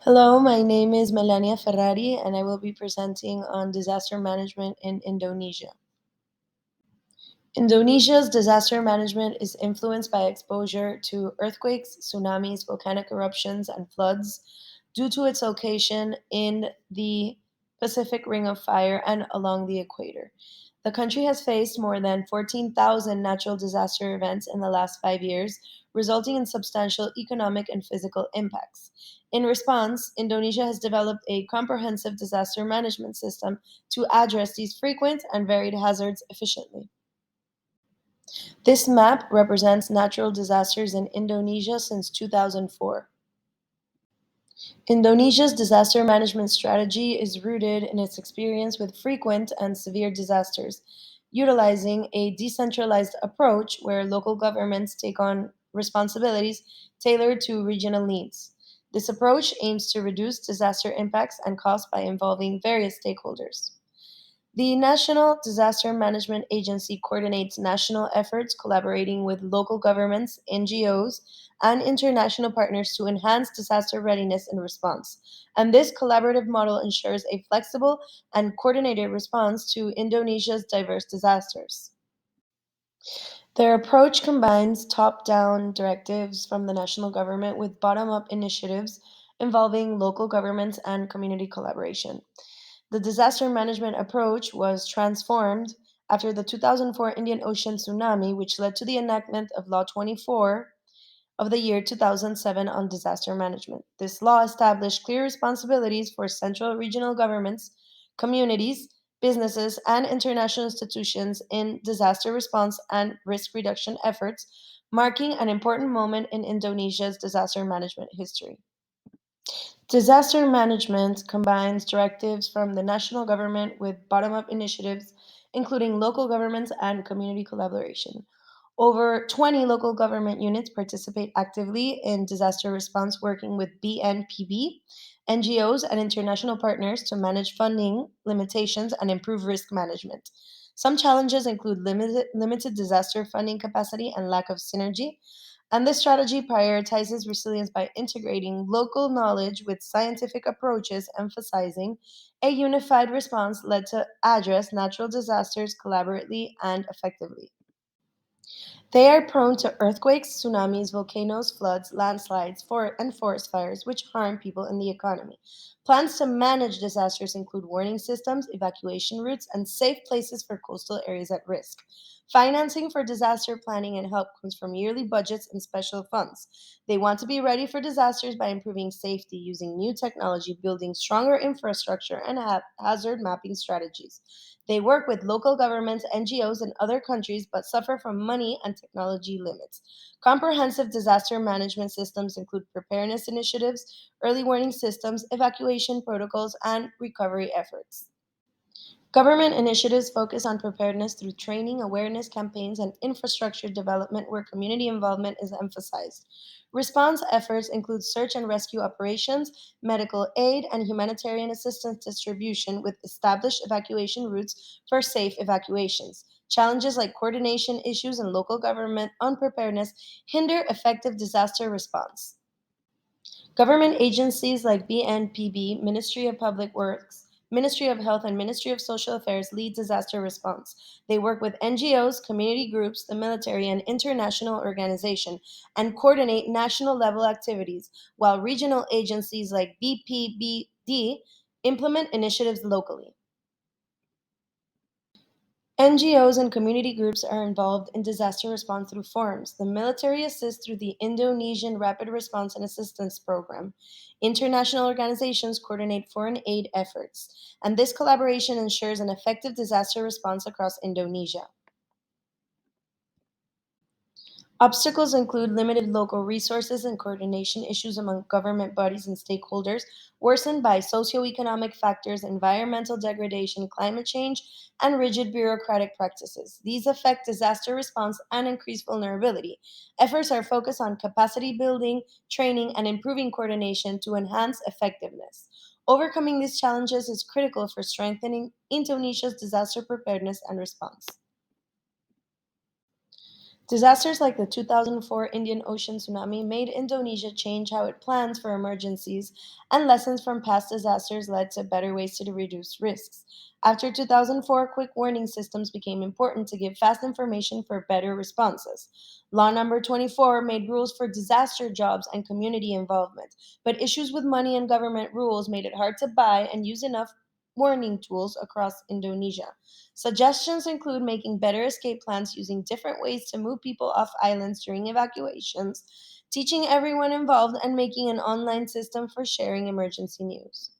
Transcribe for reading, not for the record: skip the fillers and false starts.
Hello, my name is Melania Ferrari, and I will be presenting on disaster management in Indonesia. Indonesia's disaster management is influenced by exposure to earthquakes, tsunamis, volcanic eruptions, and floods due to its location in the Pacific Ring of Fire and along the equator. The country has faced more than 14,000 natural disaster events in the last 5 years, resulting in substantial economic and physical impacts. In response, Indonesia has developed a comprehensive disaster management system to address these frequent and varied hazards efficiently. This map represents natural disasters in Indonesia since 2004. Indonesia's disaster management strategy is rooted in its experience with frequent and severe disasters, utilizing a decentralized approach where local governments take on responsibilities tailored to regional needs. This approach aims to reduce disaster impacts and costs by involving various stakeholders. The National Disaster Management Agency coordinates national efforts, collaborating with local governments, NGOs, and international partners to enhance disaster readiness and response. And this collaborative model ensures a flexible and coordinated response to Indonesia's diverse disasters. Their approach combines top down directives from the national government with bottom up initiatives involving local governments and community collaboration. The disaster management approach was transformed after the 2004 Indian Ocean tsunami, which led to the enactment of Law 24 of the year 2007 on disaster management. This law established clear responsibilities for central regional governments, communities, businesses, and international institutions in disaster response and risk reduction efforts, marking an important moment in Indonesia's disaster management history. Disaster management combines directives from the national government with bottom up initiatives, including local governments and community collaboration. Over 20 local government units participate actively in disaster response, working with BNPB, NGOs, and international partners to manage funding limitations and improve risk management. Some challenges include limited disaster funding capacity and lack of synergy, and this strategy prioritizes resilience by integrating local knowledge with scientific approaches, emphasizing a unified response led to address natural disasters collaboratively and effectively. They are prone to earthquakes, tsunamis, volcanoes, floods, landslides, and forest fires, which harm people and the economy. Plans to manage disasters include warning systems, evacuation routes, and safe places for coastal areas at risk. Financing for disaster planning and help comes from yearly budgets and special funds. They want to be ready for disasters by improving safety using new technology, building stronger infrastructure, and hazard mapping strategies. They work with local governments, NGOs, and other countries, but suffer from money and technology limits. Comprehensive disaster management systems include preparedness initiatives, early warning systems, evacuation protocols, and recovery efforts. Government initiatives focus on preparedness through training, awareness campaigns, and infrastructure development where community involvement is emphasized. Response efforts include search and rescue operations, medical aid, and humanitarian assistance distribution with established evacuation routes for safe evacuations. Challenges like coordination issues and local government unpreparedness hinder effective disaster response. Government agencies like BNPB, Ministry of Public Works, Ministry of Health, and Ministry of Social Affairs lead disaster response. They work with NGOs, community groups, the military, and international organizations and coordinate national level activities, while regional agencies like BPBD implement initiatives locally. NGOs and community groups are involved in disaster response through forums. The military assists through the Indonesian Rapid Response and Assistance Program. International organizations coordinate foreign aid efforts, and this collaboration ensures an effective disaster response across Indonesia. Obstacles include limited local resources and coordination issues among government bodies and stakeholders, worsened by socioeconomic factors, environmental degradation, climate change, and rigid bureaucratic practices. These affect disaster response and increase vulnerability. Efforts are focused on capacity building, training, and improving coordination to enhance effectiveness. Overcoming these challenges is critical for strengthening Indonesia's disaster preparedness and response. Disasters like the 2004 Indian Ocean tsunami made Indonesia change how it plans for emergencies, and lessons from past disasters led to better ways to reduce risks. After 2004, quick warning systems became important to give fast information for better responses. Law number 24 made rules for disaster jobs and community involvement, but issues with money and government rules made it hard to buy and use enough warning tools across Indonesia. Suggestions include making better escape plans using different ways to move people off islands during evacuations, teaching everyone involved, and making an online system for sharing emergency news.